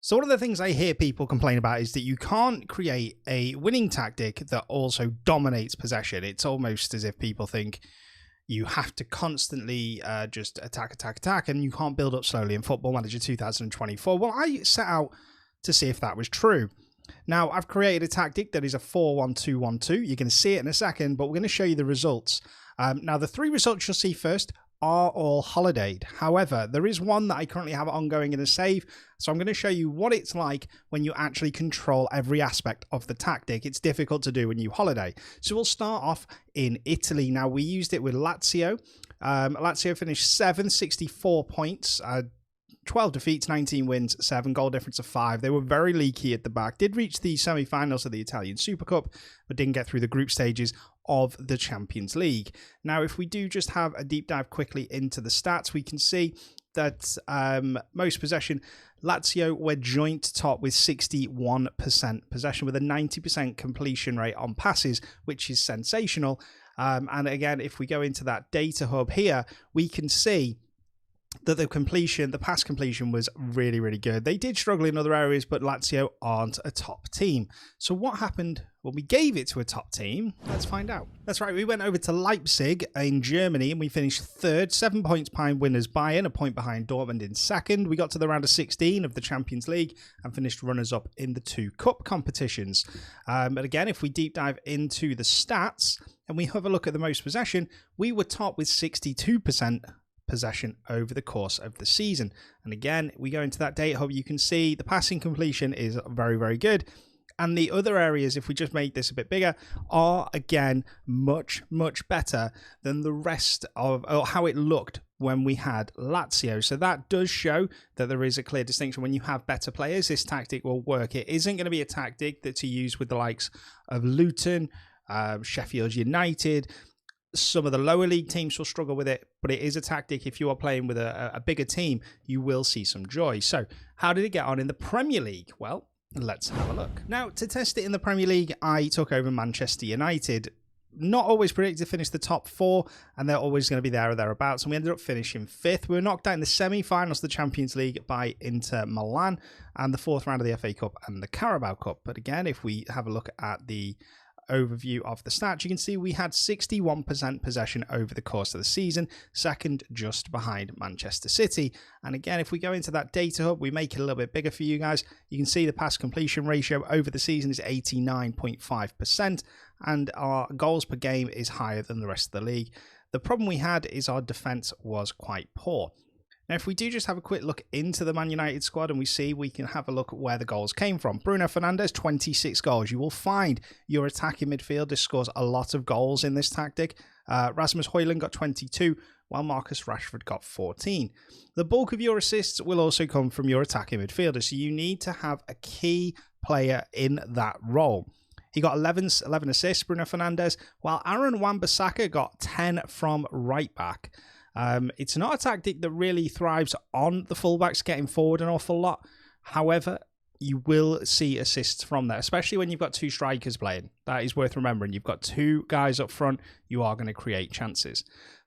So one of the things I hear people complain about is that you can't create a winning tactic that also dominates possession. It's almost as if people think you have to constantly just attack, and you can't build up slowly in Football Manager 2024. Well, I set out to see if that was true. Now, I've created a tactic that is a 4-1-2-1-2. You're going to see it in a second, but we're going to show you the results. Now, the three results you'll see first are all holidayed. However, there is one that I currently have ongoing in a save, so I'm going to show you what it's like when you actually control every aspect of the tactic. It's difficult to do when you holiday. So we'll start off in Italy. Now, we used it with Lazio. Lazio finished 7th, 64 points, 12 defeats, 19 wins, 7 goal difference of 5. They were very leaky at the back. Did reach the semi-finals of the Italian Super Cup, but didn't get through the group stages of the Champions League. Now, if we do just have a deep dive quickly into the stats, we can see that most possession, Lazio were joint top with 61% possession with a 90% completion rate on passes, which is sensational. And again, if we go into that data hub here, we can see that the pass completion was really, really good. They did struggle in other areas, but Lazio aren't a top team. So what happened when we gave it to a top team? Let's find out. That's right, we went over to Leipzig in Germany and we finished 3rd, 7 points behind winners Bayern, a point behind Dortmund in 2nd. We got to the round of 16 of the Champions League and finished runners-up in the 2 cup competitions. But again, if we deep dive into the stats and we have a look at the most possession, we were top with 62% possession over the course of the season. And again, we go into that data hub, you can see the passing completion is very, very good. And the other areas, if we just make this a bit bigger, are again much, much better than the rest of how it looked when we had Lazio. So that does show that there is a clear distinction. When you have better players, this tactic will work. It isn't going to be a tactic that to use with the likes of Luton, Sheffield United. Some of the lower league teams will struggle with it, but it is a tactic. If you are playing with a bigger team, you will see some joy. So how did it get on in the Premier League? Well, let's have a look. Now, to test it in the Premier League, I took over Manchester United. Not always predicted to finish the top 4, and they're always going to be there or thereabouts. And we ended up finishing 5th. We were knocked out in the semi-finals of the Champions League by Inter Milan and the 4th round of the FA Cup and the Carabao Cup. But again, if we have a look at the overview of the stats, you can see we had 61% possession over the course of the season, 2nd just behind Manchester City. And again, if we go into that data hub, we make it a little bit bigger for you guys. You can see the pass completion ratio over the season is 89.5%, and our goals per game is higher than the rest of the league. The problem we had is our defense was quite poor. Now, if we do just have a quick look into the Man United squad and we see, we can have a look at where the goals came from. Bruno Fernandes, 26 goals. You will find your attacking midfielder scores a lot of goals in this tactic. Rasmus Højlund got 22, while Marcus Rashford got 14. The bulk of your assists will also come from your attacking midfielder, so you need to have a key player in that role. He got 11 assists, Bruno Fernandes, while Aaron Wan-Bissaka got 10 from right back. It's not a tactic that really thrives on the fullbacks getting forward an awful lot. However, you will see assists from there, especially when you've got 2 strikers playing. That is worth remembering. You've got 2 guys up front. You are going to create chances.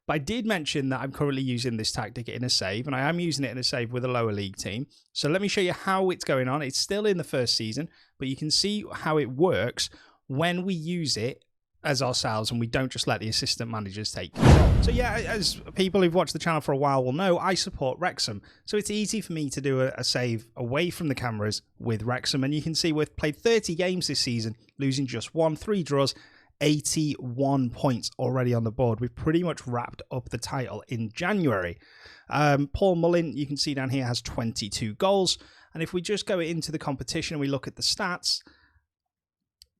But I did mention that I'm currently using this tactic in a save, and I am using it in a save with a lower league team. So let me show you how it's going on. It's still in the first season, but you can see how it works when we use it as ourselves and we don't just let the assistant managers take control. So yeah, as people who've watched the channel for a while will know, I support Wrexham. So it's easy for me to do a save away from the cameras with Wrexham. And you can see we've played 30 games this season, losing just 1, 3 draws, 81 points already on the board. We've pretty much wrapped up the title in January. Paul Mullin, you can see down here, has 22 goals. And if we just go into the competition and we look at the stats,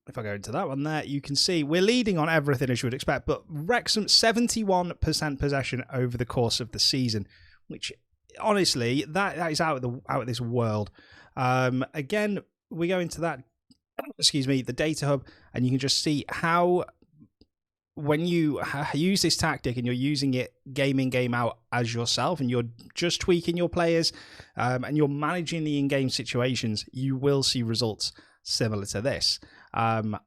if I go into that one there, you can see we're leading on everything as you would expect, but Wrexham 71% possession over the course of the season, which honestly, that is out of this world. Again, we go into that, the data hub, and you can just see how when you use this tactic and you're using it game in, game out as yourself, and you're just tweaking your players and you're managing the in-game situations, you will see results similar to this. And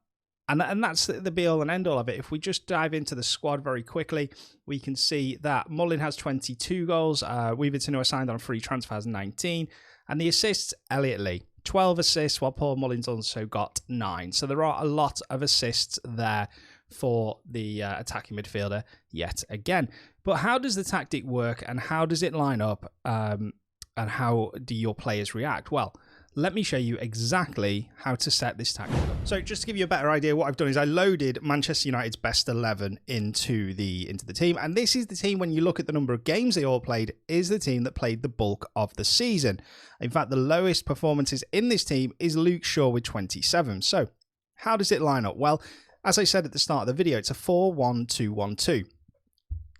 that's the be-all and end-all of it. If we just dive into the squad very quickly, we can see that Mullin has 22 goals. Weaverton, who are signed on free transfer, has 19. And the assists, Elliot Lee, 12 assists, while Paul Mullins also got 9. So there are a lot of assists there for the attacking midfielder yet again. But how does the tactic work, and how does it line up, and how do your players react? Well, let me show you exactly how to set this tactic up. So just to give you a better idea, what I've done is I loaded Manchester United's best 11 into the team. And this is the team, when you look at the number of games they all played, is the team that played the bulk of the season. In fact, the lowest performances in this team is Luke Shaw with 27. So how does it line up? Well, as I said at the start of the video, it's a 4-1-2-1-2.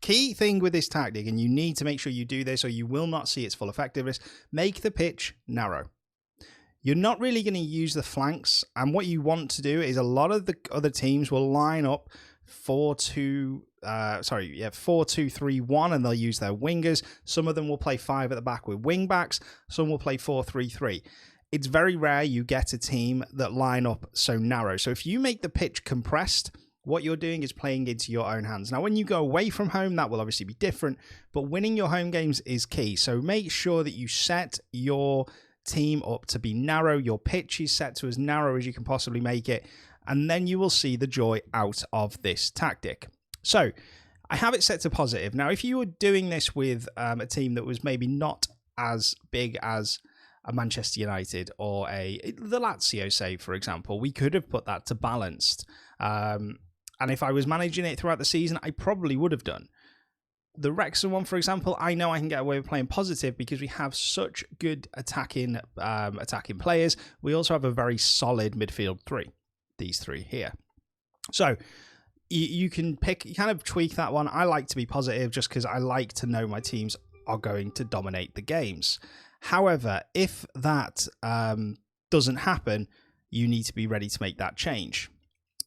Key thing with this tactic, and you need to make sure you do this or you will not see its full effectiveness, make the pitch narrow. You're not really going to use the flanks, and what you want to do is a lot of the other teams will line up 4-2-3-1, and they'll use their wingers. Some of them will play 5 at the back with wing backs. Some will play 4-3-3. It's very rare you get a team that line up so narrow. So if you make the pitch compressed, what you're doing is playing into your own hands. Now, when you go away from home, that will obviously be different, but winning your home games is key. So make sure that you set your team up to be narrow. Your pitch is set to as narrow as you can possibly make it, and then you will see the joy out of this tactic. So I have it set to positive. Now, if you were doing this with a team that was maybe not as big as a Manchester United or the Lazio, say, for example, we could have put that to balanced. And if I was managing it throughout the season, I probably would have done. The Wrexham one, for example, I know I can get away with playing positive because we have such good attacking players. We also have a very solid midfield three, these three here. So you can pick, you kind of tweak that one. I like to be positive just because I like to know my teams are going to dominate the games. However, if that doesn't happen, you need to be ready to make that change.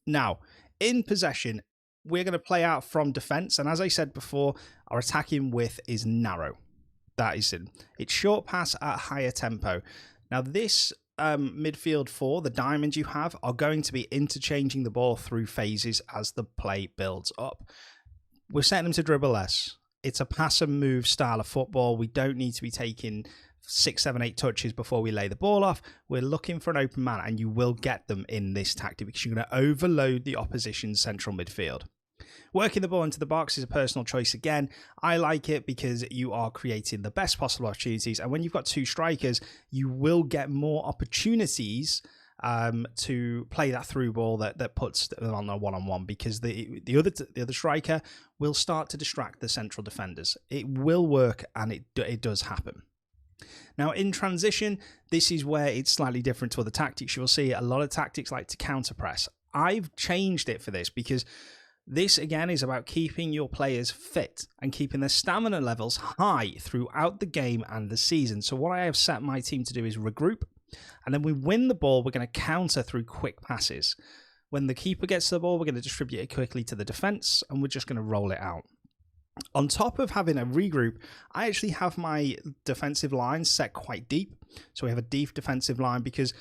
Now, in possession, we're going to play out from defence, and as I said before, our attacking width is narrow. That is it. It's short pass at higher tempo. Now, this midfield four, the diamonds you have, are going to be interchanging the ball through phases as the play builds up. We're setting them to dribble less. It's a pass and move style of football. We don't need to be taking 6, 7, 8 touches before we lay the ball off. We're looking for an open man, and you will get them in this tactic because you're going to overload the opposition's central midfield. Working the ball into the box is a personal choice again. I like it because you are creating the best possible opportunities, and when you've got 2 strikers, you will get more opportunities to play that through ball that puts them on a one-on-one, because the other striker will start to distract the central defenders. It will work, and it does happen. Now, in transition, this is where it's slightly different to other tactics. You'll see a lot of tactics like to counter press. I've changed it for this because this, again, is about keeping your players fit and keeping their stamina levels high throughout the game and the season. So what I have set my team to do is regroup, and then we win the ball, we're going to counter through quick passes. When the keeper gets the ball, we're going to distribute it quickly to the defence, and we're just going to roll it out. On top of having a regroup, I actually have my defensive line set quite deep. So we have a deep defensive line because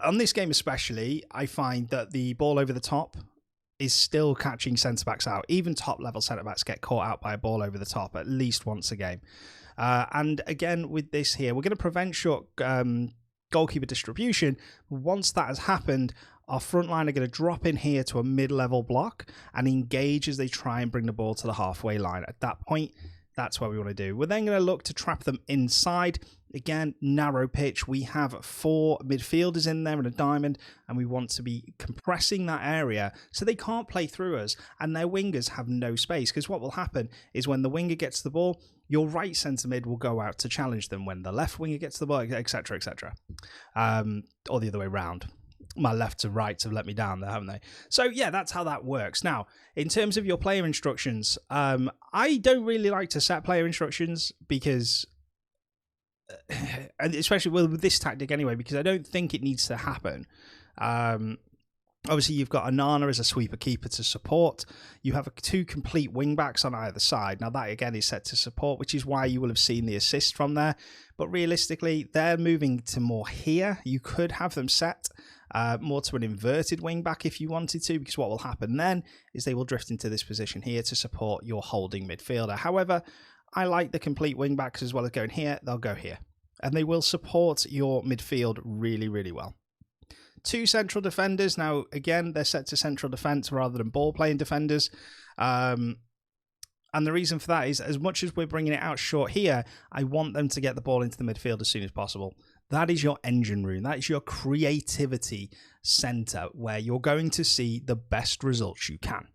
on this game especially, I find that the ball over the top is still catching centre-backs out. Even top-level centre-backs get caught out by a ball over the top at least once a game. And again, with this here, we're going to prevent short goalkeeper distribution. Once that has happened, our front line are going to drop in here to a mid-level block and engage as they try and bring the ball to the halfway line. At that point, that's what we want to do. We're then going to look to trap them inside. Again, narrow pitch. We have 4 midfielders in there and a diamond, and we want to be compressing that area so they can't play through us and their wingers have no space, because what will happen is when the winger gets the ball, your right centre mid will go out to challenge them. When the left winger gets the ball, etc., etc. Or the other way around. My left to rights have let me down there, haven't they? So yeah, that's how that works. Now, in terms of your player instructions, I don't really like to set player instructions because, and especially with this tactic anyway, because I don't think it needs to happen. Obviously, you've got Anana as a sweeper keeper to support. You have 2 complete wing backs on either side. Now, that again is set to support, which is why you will have seen the assist from there. But realistically, they're moving to more here. You could have them set more to an inverted wing back if you wanted to, because what will happen then is they will drift into this position here to support your holding midfielder. However, I like the complete wing backs as well as going here. They'll go here. and they will support your midfield really, really well. 2 central defenders. Now, again, they're set to central defense rather than ball-playing defenders. And the reason for that is, as much as we're bringing it out short here, I want them to get the ball into the midfield as soon as possible. That is your engine room. That is your creativity center where you're going to see the best results you can.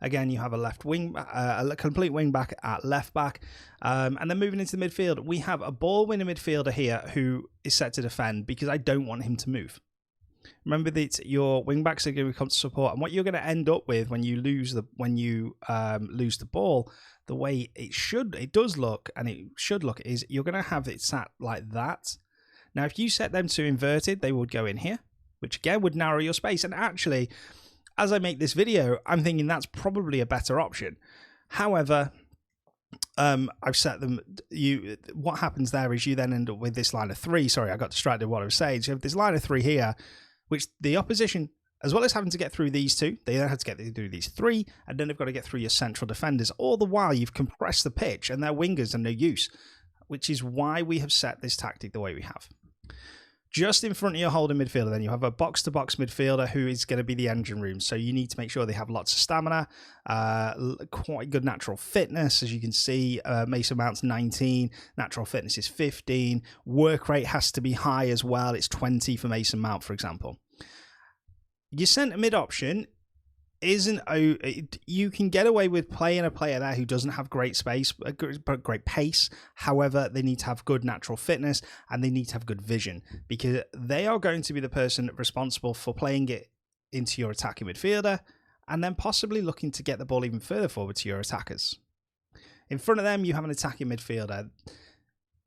Again, you have a left wing, a complete wing back at left back. And then moving into the midfield, we have a ball-winning midfielder here who is set to defend because I don't want him to move. Remember that your wing backs are going to come to support, and what you're going to end up with when you lose the ball, the way it does look is you're going to have it sat like that. Now, if you set them to inverted, they would go in here, which again would narrow your space. And actually, as I make this video, I'm thinking that's probably a better option. However, I've set them. What happens there is you then end up with this line of 3. Sorry, I got distracted while I was saying. So you have this line of 3 here, which the opposition, as well as having to get through these 2, they then have to get through these 3, and then they've got to get through your central defenders. All the while, you've compressed the pitch, and their wingers are no use, which is why we have set this tactic the way we have. Just in front of your holding midfielder, then you have a box-to-box midfielder who is going to be the engine room. So you need to make sure they have lots of stamina, quite good natural fitness. As you can see, Mason Mount's 19, natural fitness is 15. Work rate has to be high as well. It's 20 for Mason Mount, for example. Your centre mid option you can get away with playing a player there who doesn't have great space, great pace. However, they need to have good natural fitness and they need to have good vision, because they are going to be the person responsible for playing it into your attacking midfielder and then possibly looking to get the ball even further forward to your attackers. In front of them, you have an attacking midfielder.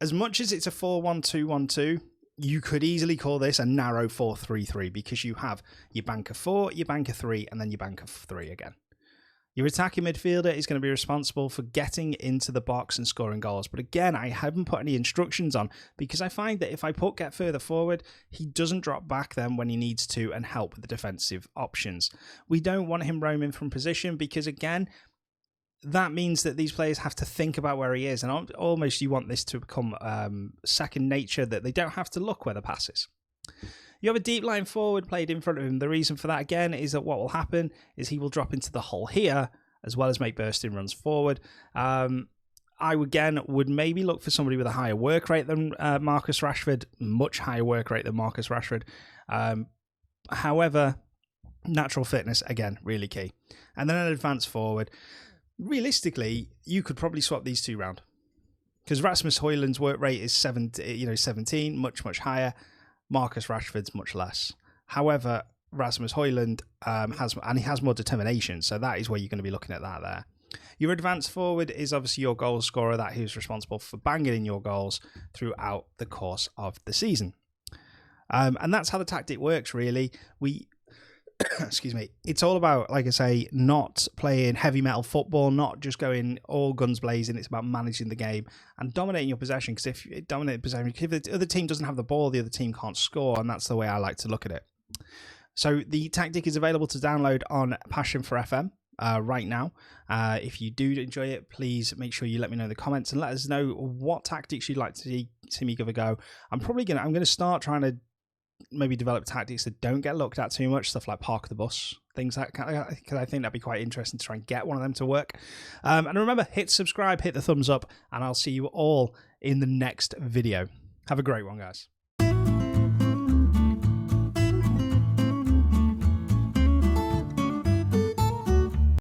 As much as it's a 4-1-2-1-2, you could easily call this a narrow 4-3-3 because you have your bank of 4, your bank of 3, and then your bank of 3 again. Your attacking midfielder is going to be responsible for getting into the box and scoring goals. But again, I haven't put any instructions on because I find that if I get further forward, he doesn't drop back then when he needs to and help with the defensive options. We don't want him roaming from position because, again, that means that these players have to think about where he is, and almost you want this to become second nature, that they don't have to look where the pass is. You have a deep line forward played in front of him. The reason for that, again, is that what will happen is he will drop into the hole here, as well as make bursting runs forward. I, again, would maybe look for somebody with a higher work rate than Marcus Rashford, much higher work rate than Marcus Rashford. However, natural fitness, again, really key. And then an advanced forward. Realistically, you could probably swap these 2 round because Rasmus Højlund's work rate is 17, much higher. Marcus Rashford's much less. However, Rasmus Højlund has more determination, so that is where you're going to be looking at that there. Your advanced forward is obviously your goal scorer, that who's responsible for banging in your goals throughout the course of the season. And that's how the tactic works, really. Excuse me, it's all about, like I say, not playing heavy metal football, not just going all guns blazing. It's about managing the game and dominating your possession, because if you dominate possession, if the other team doesn't have the ball, the other team can't score, and that's the way I like to look at it. So the tactic is available to download on Passion for FM right now. If you do enjoy it, please make sure you let me know in the comments and let us know what tactics you'd like to see me give a go. I'm going to start trying to maybe develop tactics that don't get looked at too much, stuff like park the bus, things like that, because I think that'd be quite interesting to try and get one of them to work. And remember, hit subscribe, hit the thumbs up, and I'll see you all in the next video. Have a great one, guys.